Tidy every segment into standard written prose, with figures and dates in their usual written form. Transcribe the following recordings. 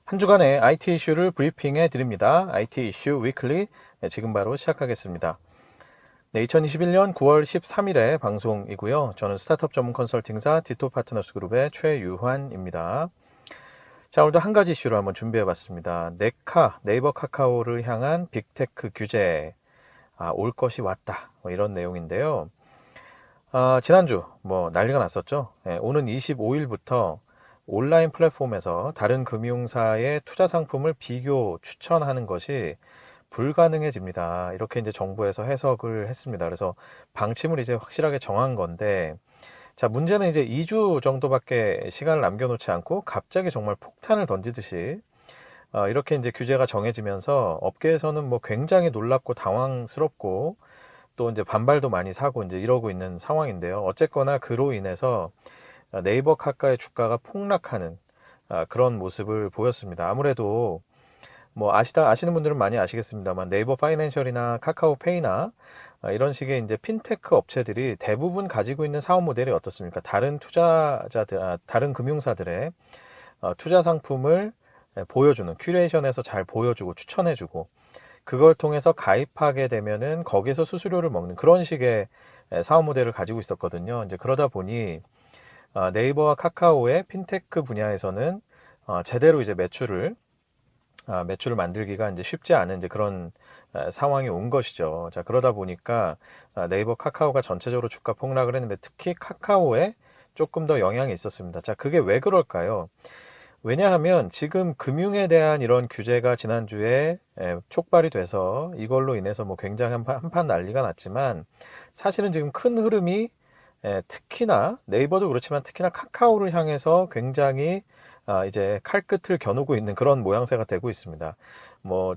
한 주간의 IT 이슈를 브리핑해 드립니다. IT 이슈 위클리 지금 바로 시작하겠습니다. 네, 2021년 9월 13일에 방송이고요. 저는 스타트업 전문 컨설팅사 디토 파트너스 그룹의 최유환입니다. 자, 오늘도 한 가지 이슈를 한번 준비해 봤습니다. 네이버 카카오를 향한 빅테크 규제, 올 것이 왔다. 이런 내용인데요. 지난주 난리가 났었죠. 오는 25일부터 온라인 플랫폼에서 다른 금융사의 투자 상품을 비교 추천하는 것이 불가능해집니다. 이렇게 이제 정부에서 해석을 했습니다. 그래서 방침을 이제 확실하게 정한 건데, 자, 문제는 이제 2주 정도밖에 시간을 남겨놓지 않고 갑자기 정말 폭탄을 던지듯이 이렇게 이제 규제가 정해지면서 업계에서는 굉장히 놀랍고 당황스럽고 또 이제 반발도 많이 사고 이제 이러고 있는 상황인데요. 어쨌거나 그로 인해서 네이버 카카오의 주가가 폭락하는 그런 모습을 보였습니다. 아무래도 아시는 분들은 많이 아시겠습니다만 네이버 파이낸셜이나 카카오페이나 이런 식의 이제 핀테크 업체들이 대부분 가지고 있는 사업 모델이 어떻습니까? 다른 투자자들, 다른 금융사들의 투자 상품을 보여주는 큐레이션에서 잘 보여주고 추천해주고 그걸 통해서 가입하게 되면은 거기서 수수료를 먹는 그런 식의 사업 모델을 가지고 있었거든요. 이제 그러다 보니 네이버와 카카오의 핀테크 분야에서는 제대로 이제 매출을 만들기가 이제 쉽지 않은 이제 그런 상황이 온 것이죠. 자, 그러다 보니까 네이버 카카오가 전체적으로 주가 폭락을 했는데 특히 카카오에 조금 더 영향이 있었습니다. 자, 그게 왜 그럴까요? 왜냐하면 지금 금융에 대한 이런 규제가 지난주에 촉발이 돼서 이걸로 인해서 굉장히 한판 난리가 났지만 사실은 지금 큰 흐름이 특히나 네이버도 그렇지만 특히나 카카오를 향해서 굉장히 이제 칼끝을 겨누고 있는 그런 모양새가 되고 있습니다.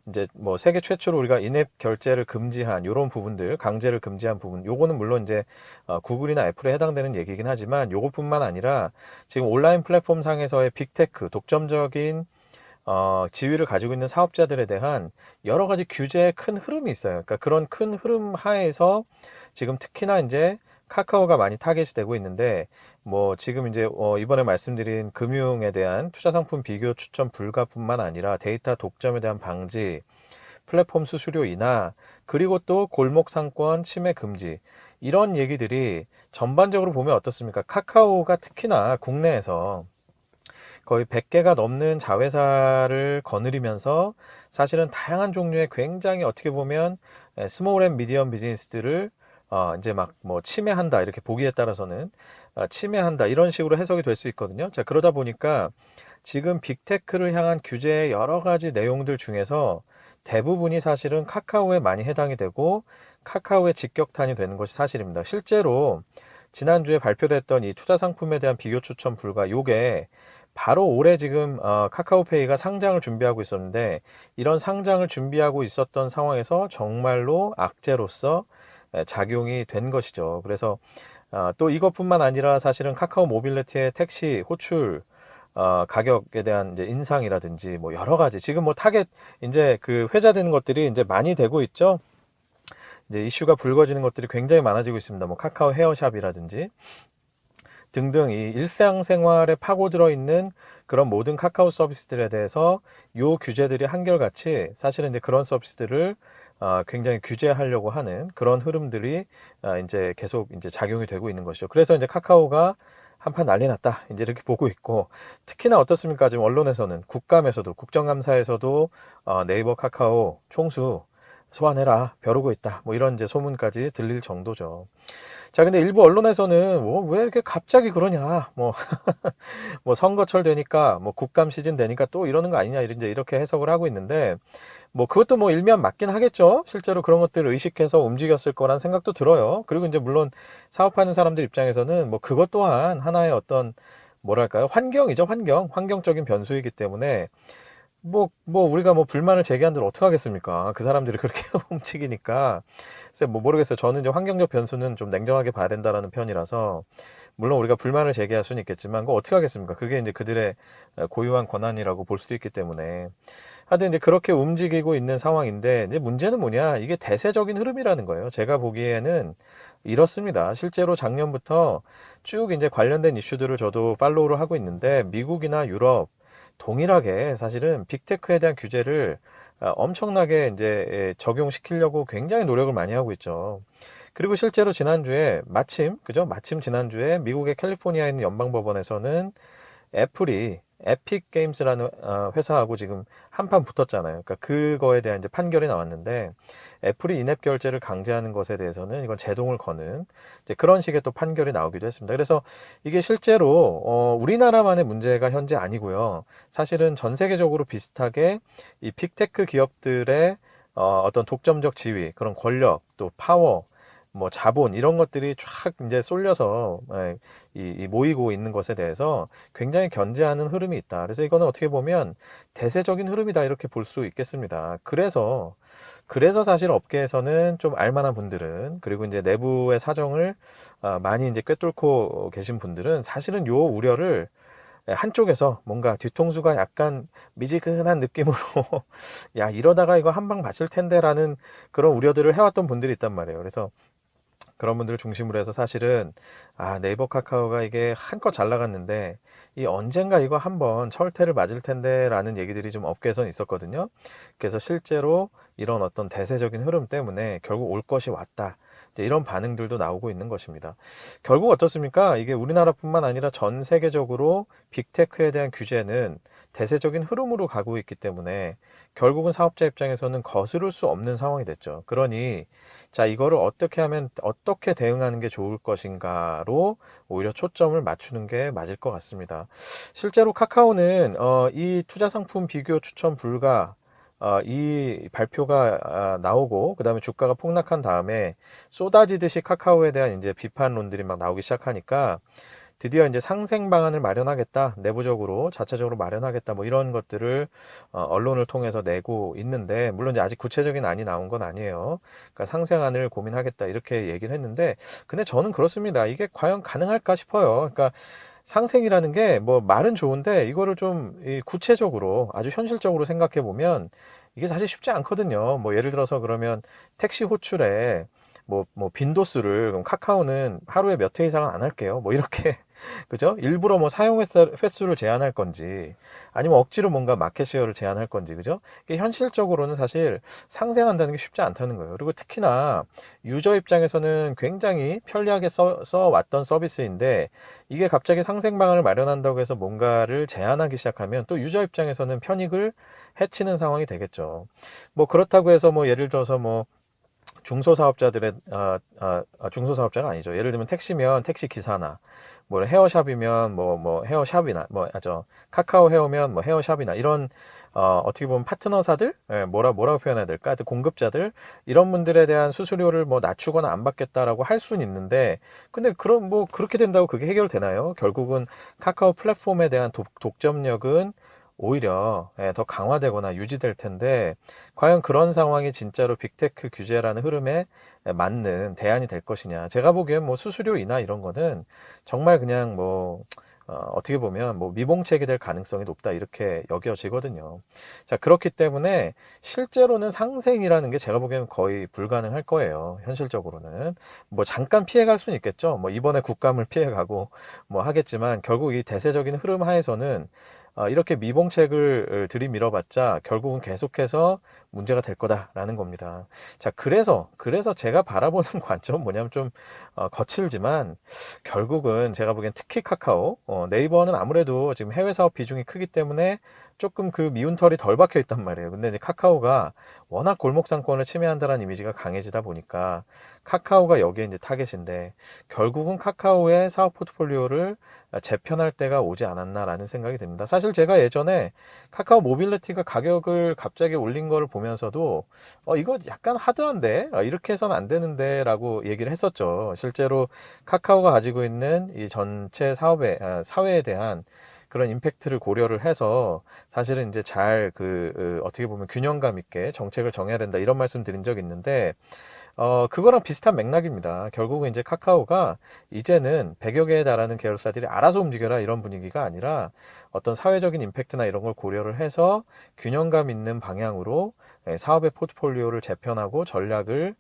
이제 세계 최초로 우리가 인앱 결제를 금지한 이런 부분들, 강제를 금지한 부분, 요거는 물론 이제 구글이나 애플에 해당되는 얘기긴 하지만 요것뿐만 아니라 지금 온라인 플랫폼 상에서의 빅테크, 독점적인 지위를 가지고 있는 사업자들에 대한 여러 가지 규제의 큰 흐름이 있어요. 그러니까 그런 큰 흐름 하에서 지금 특히나 이제 카카오가 많이 타겟이 되고 있는데 지금 이제 이번에 말씀드린 금융에 대한 투자 상품 비교 추천 불가뿐만 아니라 데이터 독점에 대한 방지, 플랫폼 수수료 인하, 그리고 또 골목 상권 침해 금지 이런 얘기들이 전반적으로 보면 어떻습니까? 카카오가 특히나 국내에서 거의 100개가 넘는 자회사를 거느리면서 사실은 다양한 종류의 굉장히 어떻게 보면 스몰 앤 미디엄 비즈니스들을 이제 침해한다 이렇게 보기에 따라서는 침해한다 이런 식으로 해석이 될 수 있거든요. 자, 그러다 보니까 지금 빅테크를 향한 규제의 여러 가지 내용들 중에서 대부분이 사실은 카카오에 많이 해당이 되고 카카오의 직격탄이 되는 것이 사실입니다. 실제로 지난주에 발표됐던 이 투자 상품에 대한 비교 추천 불가 요게 바로 올해 지금 카카오페이가 상장을 준비하고 있었는데 이런 상장을 준비하고 있었던 상황에서 정말로 악재로서 작용이 된 것이죠. 그래서 또 이것뿐만 아니라 사실은 카카오 모빌리티의 택시 호출 가격에 대한 이제 인상이라든지 여러 가지 지금 타겟 이제 그 회자되는 것들이 이제 많이 되고 있죠. 이제 이슈가 불거지는 것들이 굉장히 많아지고 있습니다. 카카오 헤어샵이라든지 등등 이 일상생활에 파고들어 있는 그런 모든 카카오 서비스들에 대해서 요 규제들이 한결같이 사실은 이제 그런 서비스들을 굉장히 규제하려고 하는 그런 흐름들이 이제 계속 이제 작용이 되고 있는 것이죠. 그래서 이제 카카오가 한판 난리 났다. 이제 이렇게 보고 있고 특히나 어떻습니까? 지금 언론에서는 국감에서도 국정감사에서도 네이버 카카오 총수 소환해라. 벼르고 있다. 이런 이제 소문까지 들릴 정도죠. 자, 근데 일부 언론에서는 왜 이렇게 갑자기 그러냐, 선거철 되니까, 국감 시즌 되니까 또 이러는 거 아니냐, 이제 이렇게 해석을 하고 있는데, 그것도 일면 맞긴 하겠죠. 실제로 그런 것들을 의식해서 움직였을 거란 생각도 들어요. 그리고 이제 물론 사업하는 사람들 입장에서는 그것 또한 하나의 어떤, 뭐랄까요, 환경이죠, 환경적인 변수이기 때문에, 우리가 불만을 제기한들 어떡하겠습니까? 그 사람들이 그렇게 움직이니까. 글쎄, 모르겠어요. 저는 이제 환경적 변수는 좀 냉정하게 봐야 된다라는 편이라서, 물론 우리가 불만을 제기할 수는 있겠지만, 그거 어떻게 하겠습니까? 그게 이제 그들의 고유한 권한이라고 볼 수도 있기 때문에. 하여튼 이제 그렇게 움직이고 있는 상황인데, 이제 문제는 뭐냐? 이게 대세적인 흐름이라는 거예요. 제가 보기에는 이렇습니다. 실제로 작년부터 쭉 이제 관련된 이슈들을 저도 팔로우를 하고 있는데, 미국이나 유럽, 동일하게 사실은 빅테크에 대한 규제를 엄청나게 이제 적용시키려고 굉장히 노력을 많이 하고 있죠. 그리고 실제로 지난주에 마침 지난주에 미국의 캘리포니아에 있는 연방법원에서는 애플이 에픽 게임즈라는 회사하고 지금 한판 붙었잖아요. 그러니까 그거에 대한 이제 판결이 나왔는데 애플이 인앱 결제를 강제하는 것에 대해서는 이건 제동을 거는 이제 그런 식의 또 판결이 나오기도 했습니다. 그래서 이게 실제로 우리나라만의 문제가 현재 아니고요. 사실은 전 세계적으로 비슷하게 이 빅테크 기업들의 어떤 독점적 지위, 그런 권력, 또 파워, 뭐 자본 이런 것들이 쫙 이제 쏠려서 이 모이고 있는 것에 대해서 굉장히 견제하는 흐름이 있다. 그래서 이거는 어떻게 보면 대세적인 흐름이다 이렇게 볼 수 있겠습니다. 그래서 사실 업계에서는 좀 알만한 분들은 그리고 이제 내부의 사정을 많이 이제 꿰뚫고 계신 분들은 사실은 요 우려를 한쪽에서 뭔가 뒤통수가 약간 미지근한 느낌으로 야 이러다가 이거 한 방 맞을 텐데라는 그런 우려들을 해왔던 분들이 있단 말이에요. 그래서 그런 분들을 중심으로 해서 사실은 네이버 카카오가 이게 한껏 잘 나갔는데 이 언젠가 이거 한번 철퇴를 맞을 텐데 라는 얘기들이 좀 업계에선 있었거든요. 그래서 실제로 이런 어떤 대세적인 흐름 때문에 결국 올 것이 왔다. 이제 이런 반응들도 나오고 있는 것입니다. 결국 어떻습니까? 이게 우리나라뿐만 아니라 전 세계적으로 빅테크에 대한 규제는 대세적인 흐름으로 가고 있기 때문에 결국은 사업자 입장에서는 거스를 수 없는 상황이 됐죠. 그러니 자, 이거를 어떻게 하면, 어떻게 대응하는 게 좋을 것인가로 오히려 초점을 맞추는 게 맞을 것 같습니다. 실제로 카카오는 이 투자 상품 비교 추천 불가 이 발표가 나오고 그다음에 주가가 폭락한 다음에 쏟아지듯이 카카오에 대한 이제 비판론들이 막 나오기 시작하니까 드디어 이제 상생 방안을 마련하겠다, 내부적으로 자체적으로 마련하겠다, 뭐 이런 것들을 언론을 통해서 내고 있는데 물론 이제 아직 구체적인 안이 나온 건 아니에요. 그러니까 상생안을 고민하겠다 이렇게 얘기를 했는데 근데 저는 그렇습니다. 이게 과연 가능할까 싶어요. 그러니까 상생이라는 게 뭐 말은 좋은데 이거를 좀 구체적으로 아주 현실적으로 생각해 보면 이게 사실 쉽지 않거든요. 뭐 예를 들어서 그러면 택시 호출에 뭐 빈도수를 그럼 카카오는 하루에 몇 회 이상은 안 할게요. 뭐 이렇게 그죠? 일부러 뭐 사용 횟수를 제한할 건지 아니면 억지로 뭔가 마켓 쉐어를 제한할 건지 그죠? 이게 현실적으로는 사실 상생한다는 게 쉽지 않다는 거예요. 그리고 특히나 유저 입장에서는 굉장히 편리하게 써왔던 서비스인데 이게 갑자기 상생 방안을 마련한다고 해서 뭔가를 제한하기 시작하면 또 유저 입장에서는 편익을 해치는 상황이 되겠죠. 뭐 그렇다고 해서 뭐 예를 들어서 뭐 중소사업자들의 중소사업자가 아니죠. 예를 들면 택시면 택시 기사나 뭐 헤어샵이면 뭐 헤어샵이나 카카오 헤어면 뭐 헤어샵이나 이런 어떻게 보면 파트너사들 뭐라고 표현해야 될까? 하여튼 공급자들 이런 분들에 대한 수수료를 뭐 낮추거나 안 받겠다라고 할 수는 있는데 근데 그럼 뭐 그렇게 된다고 그게 해결되나요? 결국은 카카오 플랫폼에 대한 독점력은 오히려 더 강화되거나 유지될 텐데 과연 그런 상황이 진짜로 빅테크 규제라는 흐름에 맞는 대안이 될 것이냐. 제가 보기엔 뭐 수수료 인하 이런 거는 정말 그냥 뭐 어떻게 보면 뭐 미봉책이 될 가능성이 높다 이렇게 여겨지거든요. 자, 그렇기 때문에 실제로는 상생이라는 게 제가 보기에는 거의 불가능할 거예요. 현실적으로는. 뭐 잠깐 피해갈 수는 있겠죠. 뭐 이번에 국감을 피해가고 뭐 하겠지만 결국 이 대세적인 흐름 하에서는 이렇게 미봉책을 들이밀어봤자 결국은 계속해서 문제가 될 거다라는 겁니다. 자, 그래서 제가 바라보는 관점은 뭐냐면 좀 거칠지만 결국은 제가 보기엔 특히 카카오, 네이버는 아무래도 지금 해외 사업 비중이 크기 때문에 조금 그 미운 털이 덜 박혀 있단 말이에요. 근데 이제 카카오가 워낙 골목 상권을 침해한다는 이미지가 강해지다 보니까 카카오가 여기에 이제 타겟인데 결국은 카카오의 사업 포트폴리오를 재편할 때가 오지 않았나라는 생각이 듭니다. 사실 제가 예전에 카카오 모빌리티가 가격을 갑자기 올린 거를 보면서도 이거 약간 하드한데 이렇게 해서는 안 되는데 라고 얘기를 했었죠. 실제로 카카오가 가지고 있는 이 전체 사회에 대한 그런 임팩트를 고려를 해서 사실은 이제 잘 어떻게 보면 균형감 있게 정책을 정해야 된다 이런 말씀 드린 적 있는데 그거랑 비슷한 맥락입니다. 결국은 이제 카카오가 이제는 100여 개에 달하는 계열사들이 알아서 움직여라 이런 분위기가 아니라 어떤 사회적인 임팩트나 이런 걸 고려를 해서 균형감 있는 방향으로 사업의 포트폴리오를 재편하고 전략을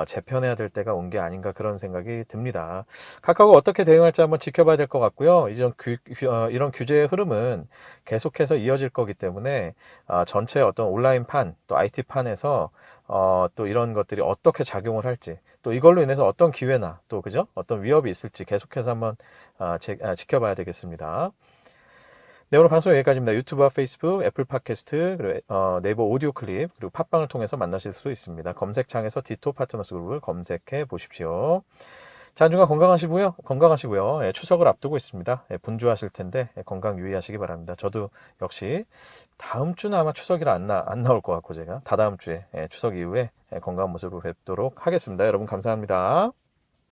재편해야 될 때가 온 게 아닌가 그런 생각이 듭니다. 카카오가 어떻게 대응할지 한번 지켜봐야 될 것 같고요. 이런 규제의 흐름은 계속해서 이어질 거기 때문에 전체 어떤 온라인판 또 IT판에서 또 이런 것들이 어떻게 작용을 할지 또 이걸로 인해서 어떤 기회나 또 그죠? 어떤 위협이 있을지 계속해서 한번 지켜봐야 되겠습니다. 네, 오늘 방송 여기까지입니다. 유튜브와 페이스북, 애플 팟캐스트, 그리고 네이버 오디오 클립, 그리고 팟빵을 통해서 만나실 수 있습니다. 검색창에서 디토 파트너스 그룹을 검색해 보십시오. 자, 한 주간 건강하시고요. 예, 추석을 앞두고 있습니다. 예, 분주하실 텐데 건강 유의하시기 바랍니다. 저도 역시 다음 주는 아마 추석이라 안 나올 것 같고 제가 다다음 주에 추석 이후에 건강한 모습으로 뵙도록 하겠습니다. 여러분 감사합니다.